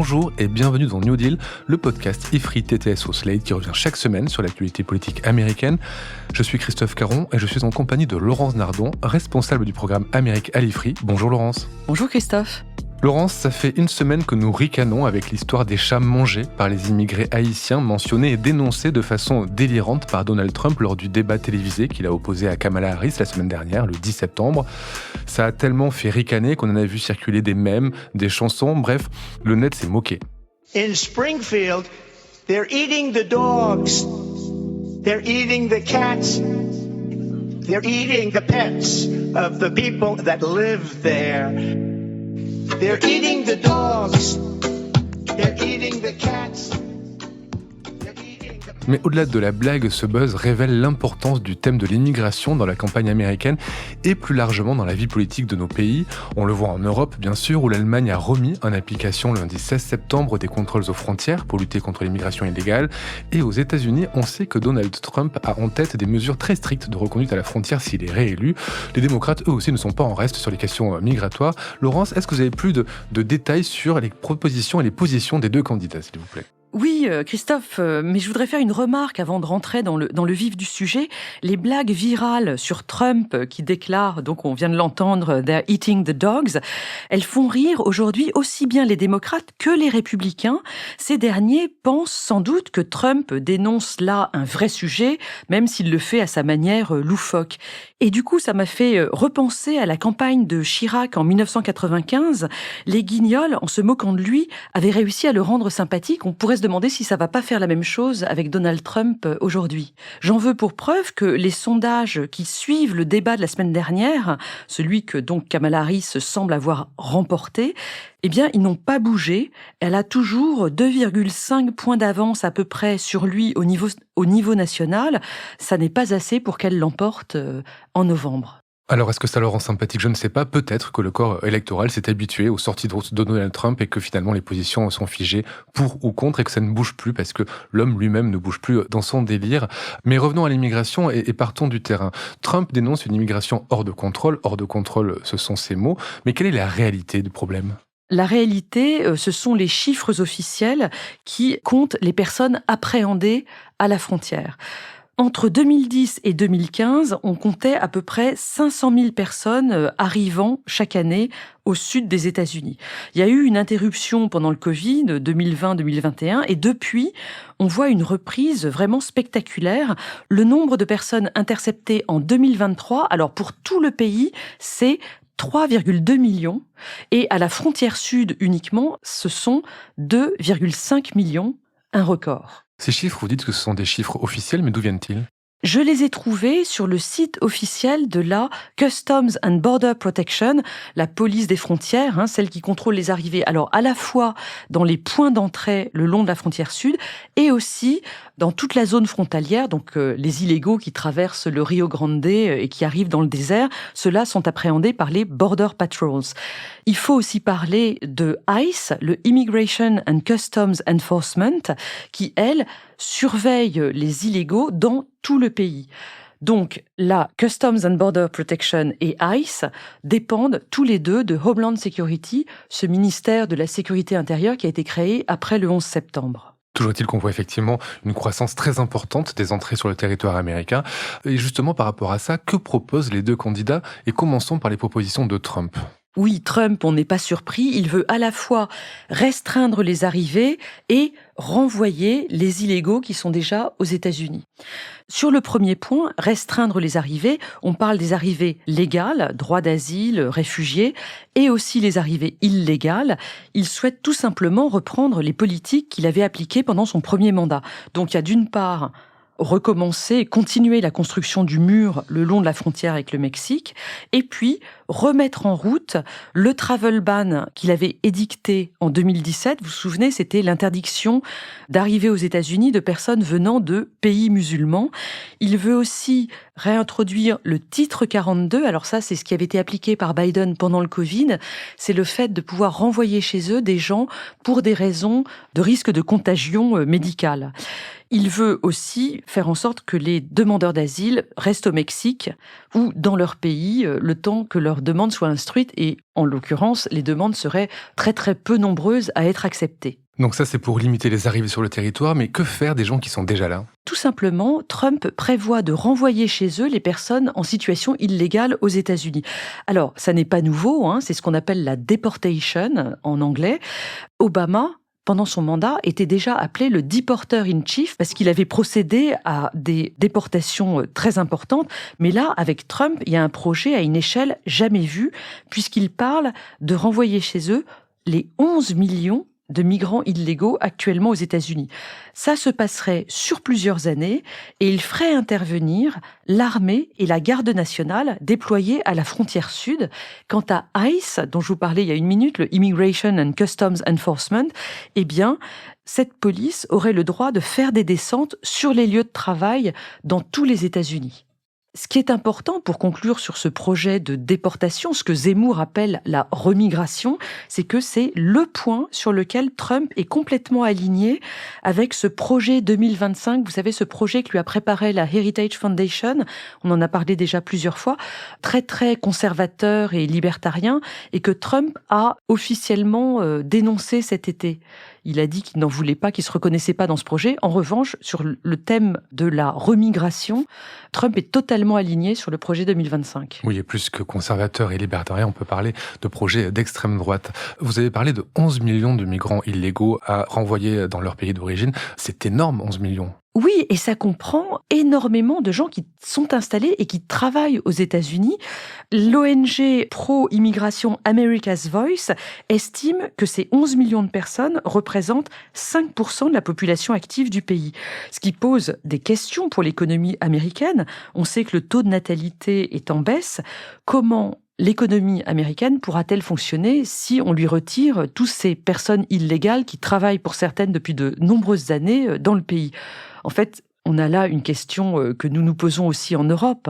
Bonjour et bienvenue dans New Deal, le podcast IFRI TTS au Slate qui revient chaque semaine sur l'actualité politique américaine. Je suis Christophe Caron et je suis en compagnie de Laurence Nardon, responsable du programme Amérique à l'IFRI. Bonjour Laurence. Bonjour Christophe. Laurence, ça fait une semaine que nous ricanons avec l'histoire des chats mangés par les immigrés haïtiens mentionnés et dénoncés de façon délirante par Donald Trump lors du débat télévisé qu'il a opposé à Kamala Harris la semaine dernière, le 10 septembre. Ça a tellement fait ricaner qu'on en a vu circuler des mèmes, des chansons, bref, le net s'est moqué. In Springfield, they're eating the dogs, they're eating the cats, they're eating the pets of the people that live there. They're eating the dogs, they're eating the cats. Mais au-delà de la blague, ce buzz révèle l'importance du thème de l'immigration dans la campagne américaine et plus largement dans la vie politique de nos pays. On le voit en Europe, bien sûr, où l'Allemagne a remis en application le lundi 16 septembre des contrôles aux frontières pour lutter contre l'immigration illégale. Et aux États-Unis, on sait que Donald Trump a en tête des mesures très strictes de reconduite à la frontière s'il est réélu. Les démocrates, eux aussi, ne sont pas en reste sur les questions migratoires. Laurence, est-ce que vous avez plus de détails sur les propositions et les positions des deux candidats, s'il vous plaît ? Oui, Christophe, mais je voudrais faire une remarque avant de rentrer dans le vif du sujet. Les blagues virales sur Trump qui déclare, donc on vient de l'entendre, « They're eating the dogs », elles font rire aujourd'hui aussi bien les démocrates que les républicains. Ces derniers pensent sans doute que Trump dénonce là un vrai sujet, même s'il le fait à sa manière loufoque. Et du coup, ça m'a fait repenser à la campagne de Chirac en 1995. Les Guignols, en se moquant de lui, avaient réussi à le rendre sympathique. On pourrait se demander si ça va pas faire la même chose avec Donald Trump aujourd'hui. J'en veux pour preuve que les sondages qui suivent le débat de la semaine dernière, celui que donc Kamala Harris semble avoir remporté, eh bien, ils n'ont pas bougé. Elle a toujours 2,5 points d'avance à peu près sur lui au niveau national. Ça n'est pas assez pour qu'elle l'emporte en novembre. Alors, est-ce que ça le rend sympathique ? Je ne sais pas. Peut-être que le corps électoral s'est habitué aux sorties de route de Donald Trump et que finalement les positions sont figées pour ou contre et que ça ne bouge plus parce que l'homme lui-même ne bouge plus dans son délire. Mais revenons à l'immigration et partons du terrain. Trump dénonce une immigration hors de contrôle. Hors de contrôle, ce sont ses mots. Mais quelle est la réalité du problème ? La réalité, ce sont les chiffres officiels qui comptent les personnes appréhendées à la frontière. Entre 2010 et 2015, on comptait à peu près 500 000 personnes arrivant chaque année au sud des États-Unis. Il y a eu une interruption pendant le Covid, 2020-2021, et depuis, on voit une reprise vraiment spectaculaire. Le nombre de personnes interceptées en 2023, alors pour tout le pays, c'est 3,2 millions. Et à la frontière sud uniquement, ce sont 2,5 millions, un record. Ces chiffres, vous dites que ce sont des chiffres officiels, mais d'où viennent-ils ? Je les ai trouvés sur le site officiel de la Customs and Border Protection, la police des frontières, celle qui contrôle les arrivées. Alors, à la fois dans les points d'entrée le long de la frontière sud et aussi dans toute la zone frontalière, donc les illégaux qui traversent le Rio Grande et qui arrivent dans le désert, ceux-là sont appréhendés par les Border Patrols. Il faut aussi parler de ICE, le Immigration and Customs Enforcement, qui, elle, surveille les illégaux dans tout le pays. Donc, la Customs and Border Protection et ICE dépendent tous les deux de Homeland Security, ce ministère de la Sécurité intérieure qui a été créé après le 11 septembre. Toujours est-il qu'on voit effectivement une croissance très importante des entrées sur le territoire américain. Et justement, par rapport à ça, que proposent les deux candidats ? Et commençons par les propositions de Trump. Oui, Trump, on n'est pas surpris, il veut à la fois restreindre les arrivées et renvoyer les illégaux qui sont déjà aux États-Unis. Sur le premier point, restreindre les arrivées, on parle des arrivées légales, droit d'asile, réfugiés, et aussi les arrivées illégales. Il souhaite tout simplement reprendre les politiques qu'il avait appliquées pendant son premier mandat. Donc il y a d'une part recommencer, continuer la construction du mur le long de la frontière avec le Mexique, et puis remettre en route le travel ban qu'il avait édicté en 2017. Vous vous souvenez, c'était l'interdiction d'arriver aux États-Unis de personnes venant de pays musulmans. Il veut aussi réintroduire le titre 42. Alors ça, c'est ce qui avait été appliqué par Biden pendant le Covid. C'est le fait de pouvoir renvoyer chez eux des gens pour des raisons de risque de contagion médicale. il veut aussi faire en sorte que les demandeurs d'asile restent au Mexique ou dans leur pays le temps que leurs demandes soient instruites. Et en l'occurrence, les demandes seraient très très peu nombreuses à être acceptées. Donc ça, c'est pour limiter les arrivées sur le territoire, mais que faire des gens qui sont déjà là ? Tout simplement, Trump prévoit de renvoyer chez eux les personnes en situation illégale aux États-Unis. Alors, ça n'est pas nouveau, c'est ce qu'on appelle la deportation en anglais. Obama, pendant son mandat, était déjà appelé le deporter in chief parce qu'il avait procédé à des déportations très importantes. Mais là, avec Trump, il y a un projet à une échelle jamais vue puisqu'il parle de renvoyer chez eux les 11 millions de migrants illégaux actuellement aux États-Unis. Ça se passerait sur plusieurs années et il ferait intervenir l'armée et la garde nationale déployées à la frontière sud. Quant à ICE, dont je vous parlais il y a une minute, le Immigration and Customs Enforcement, eh bien, cette police aurait le droit de faire des descentes sur les lieux de travail dans tous les États-Unis. Ce qui est important pour conclure sur ce projet de déportation, ce que Zemmour appelle la remigration, c'est que c'est le point sur lequel Trump est complètement aligné avec ce projet 2025. Vous savez, ce projet que lui a préparé la Heritage Foundation, on en a parlé déjà plusieurs fois, très très conservateur et libertarien, et que Trump a officiellement dénoncé cet été. Il a dit qu'il n'en voulait pas, qu'il ne se reconnaissait pas dans ce projet. En revanche, sur le thème de la remigration, Trump est totalement aligné sur le projet 2025. Oui, et plus que conservateur et libertarien, on peut parler de projets d'extrême droite. Vous avez parlé de 11 millions de migrants illégaux à renvoyer dans leur pays d'origine. C'est énorme, 11 millions. Oui, et ça comprend énormément de gens qui sont installés et qui travaillent aux États-Unis. L'ONG pro-immigration America's Voice estime que ces 11 millions de personnes représentent 5% de la population active du pays. Ce qui pose des questions pour l'économie américaine. On sait que le taux de natalité est en baisse. Comment l'économie américaine pourra-t-elle fonctionner si on lui retire toutes ces personnes illégales qui travaillent pour certaines depuis de nombreuses années dans le pays ? En fait, on a là une question que nous nous posons aussi en Europe.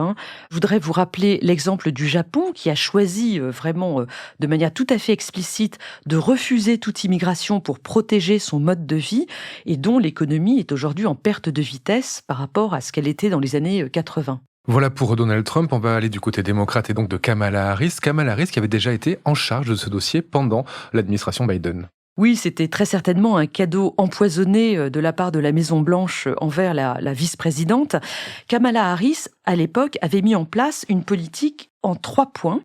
Je voudrais vous rappeler l'exemple du Japon qui a choisi vraiment de manière tout à fait explicite de refuser toute immigration pour protéger son mode de vie et dont l'économie est aujourd'hui en perte de vitesse par rapport à ce qu'elle était dans les années 80. Voilà pour Donald Trump, on va aller du côté démocrate et donc de Kamala Harris. Kamala Harris qui avait déjà été en charge de ce dossier pendant l'administration Biden. Oui, c'était très certainement un cadeau empoisonné de la part de la Maison-Blanche envers la vice-présidente. Kamala Harris, à l'époque, avait mis en place une politique en 3 points.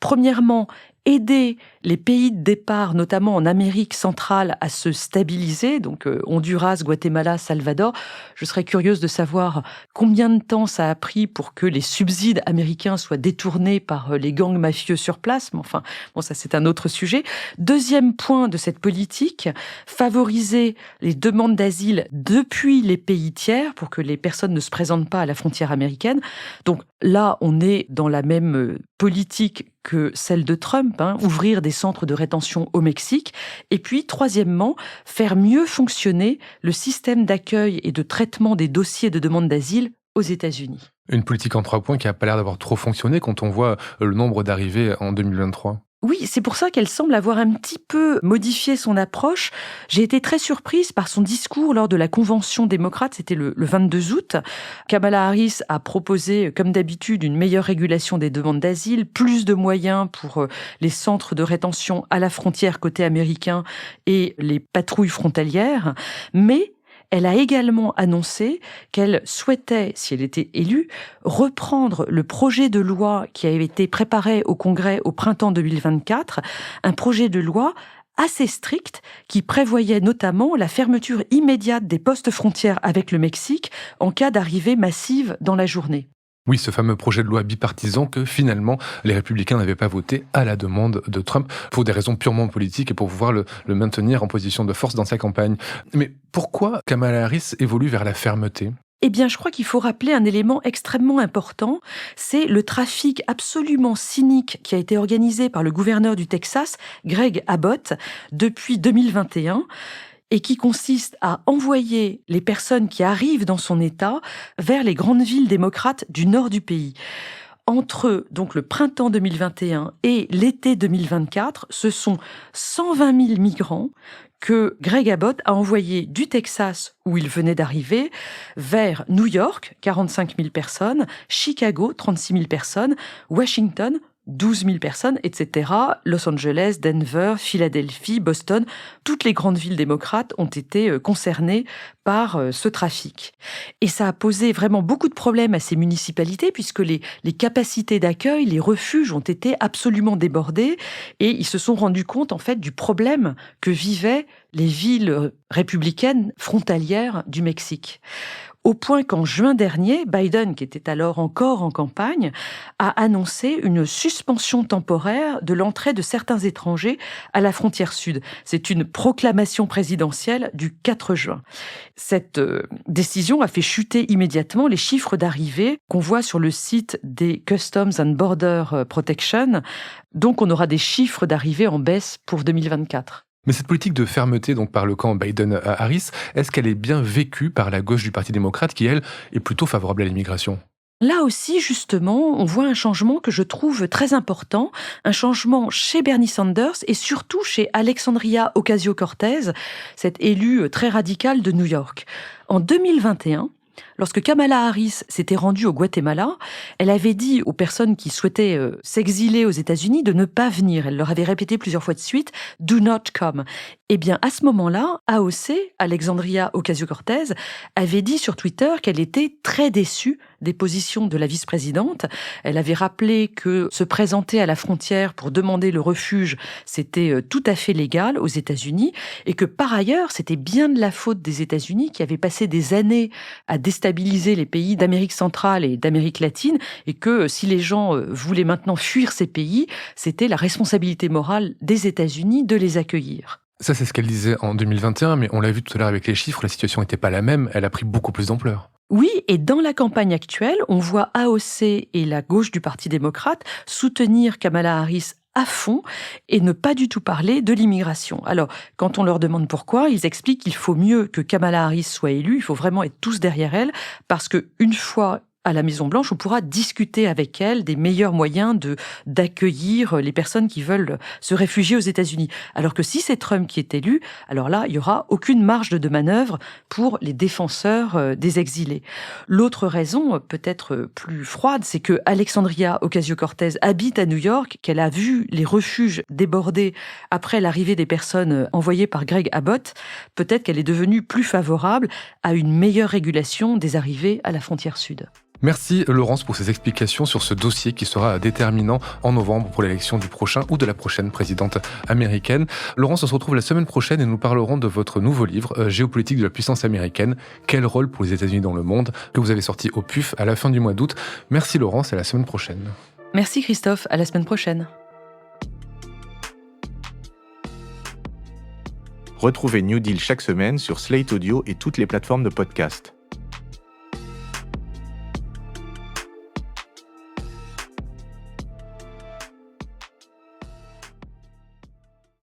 Premièrement, aider les pays de départ, notamment en Amérique centrale, à se stabiliser, donc Honduras, Guatemala, Salvador. Je serais curieuse de savoir combien de temps ça a pris pour que les subsides américains soient détournés par les gangs mafieux sur place. Mais enfin, ça c'est un autre sujet. Deuxième point de cette politique, favoriser les demandes d'asile depuis les pays tiers pour que les personnes ne se présentent pas à la frontière américaine. Donc là, on est dans la même politique que celle de Trump, ouvrir des centres de rétention au Mexique. Et puis, troisièmement, faire mieux fonctionner le système d'accueil et de traitement des dossiers de demande d'asile aux États-Unis. Une politique en 3 points qui n'a pas l'air d'avoir trop fonctionné quand on voit le nombre d'arrivées en 2023. Oui, c'est pour ça qu'elle semble avoir un petit peu modifié son approche. J'ai été très surprise par son discours lors de la convention démocrate, c'était le 22 août. Kamala Harris a proposé, comme d'habitude, une meilleure régulation des demandes d'asile, plus de moyens pour les centres de rétention à la frontière côté américain et les patrouilles frontalières, mais elle a également annoncé qu'elle souhaitait, si elle était élue, reprendre le projet de loi qui avait été préparé au Congrès au printemps 2024, un projet de loi assez strict qui prévoyait notamment la fermeture immédiate des postes frontières avec le Mexique en cas d'arrivée massive dans la journée. Oui, ce fameux projet de loi bipartisan que finalement les républicains n'avaient pas voté à la demande de Trump pour des raisons purement politiques et pour pouvoir le maintenir en position de force dans sa campagne. Mais pourquoi Kamala Harris évolue vers la fermeté ? Eh bien, je crois qu'il faut rappeler un élément extrêmement important, c'est le trafic absolument cynique qui a été organisé par le gouverneur du Texas, Greg Abbott, depuis 2021. Et qui consiste à envoyer les personnes qui arrivent dans son État vers les grandes villes démocrates du nord du pays. Entre donc le printemps 2021 et l'été 2024, ce sont 120 000 migrants que Greg Abbott a envoyés du Texas, où il venait d'arriver, vers New York, 45 000 personnes, Chicago, 36 000 personnes, Washington, 12 000 personnes, etc. Los Angeles, Denver, Philadelphie, Boston, toutes les grandes villes démocrates ont été concernées par ce trafic. Et ça a posé vraiment beaucoup de problèmes à ces municipalités puisque les capacités d'accueil, les refuges ont été absolument débordés et ils se sont rendus compte en fait du problème que vivaient les villes républicaines frontalières du Mexique. Au point qu'en juin dernier, Biden, qui était alors encore en campagne, a annoncé une suspension temporaire de l'entrée de certains étrangers à la frontière sud. C'est une proclamation présidentielle du 4 juin. Cette décision a fait chuter immédiatement les chiffres d'arrivée qu'on voit sur le site des Customs and Border Protection. Donc on aura des chiffres d'arrivée en baisse pour 2024. Mais cette politique de fermeté donc par le camp Biden-Harris, est-ce qu'elle est bien vécue par la gauche du Parti démocrate qui, elle, est plutôt favorable à l'immigration ? Là aussi, justement, on voit un changement que je trouve très important, un changement chez Bernie Sanders et surtout chez Alexandria Ocasio-Cortez, cette élue très radicale de New York. En 2021, lorsque Kamala Harris s'était rendue au Guatemala, elle avait dit aux personnes qui souhaitaient s'exiler aux États-Unis de ne pas venir. Elle leur avait répété plusieurs fois de suite « Do not come ». Eh bien, à ce moment-là, AOC, Alexandria Ocasio-Cortez, avait dit sur Twitter qu'elle était très déçue des positions de la vice-présidente. Elle avait rappelé que se présenter à la frontière pour demander le refuge, c'était tout à fait légal aux États-Unis et que par ailleurs, c'était bien de la faute des États-Unis qui avaient passé des années à déstabiliser les pays d'Amérique centrale et d'Amérique latine et que si les gens voulaient maintenant fuir ces pays, c'était la responsabilité morale des États-Unis de les accueillir. Ça, c'est ce qu'elle disait en 2021, mais on l'a vu tout à l'heure avec les chiffres, la situation n'était pas la même, elle a pris beaucoup plus d'ampleur. Oui, et dans la campagne actuelle, on voit AOC et la gauche du Parti démocrate soutenir Kamala Harris à fond et ne pas du tout parler de l'immigration. Alors, quand on leur demande pourquoi, ils expliquent qu'il faut mieux que Kamala Harris soit élue, il faut vraiment être tous derrière elle, parce que une fois à la Maison-Blanche, on pourra discuter avec elle des meilleurs moyens d'accueillir les personnes qui veulent se réfugier aux États-Unis. Alors que si c'est Trump qui est élu, alors là, il y aura aucune marge de manœuvre pour les défenseurs des exilés. L'autre raison, peut-être plus froide, c'est que Alexandria Ocasio-Cortez habite à New York, qu'elle a vu les refuges débordés après l'arrivée des personnes envoyées par Greg Abbott. Peut-être qu'elle est devenue plus favorable à une meilleure régulation des arrivées à la frontière sud. Merci Laurence pour ces explications sur ce dossier qui sera déterminant en novembre pour l'élection du prochain ou de la prochaine présidente américaine. Laurence, on se retrouve la semaine prochaine et nous parlerons de votre nouveau livre, Géopolitique de la puissance américaine, quel rôle pour les États-Unis dans le monde, que vous avez sorti au PUF à la fin du mois d'août. Merci Laurence, à la semaine prochaine. Merci Christophe, à la semaine prochaine. Retrouvez New Deal chaque semaine sur Slate Audio et toutes les plateformes de podcast.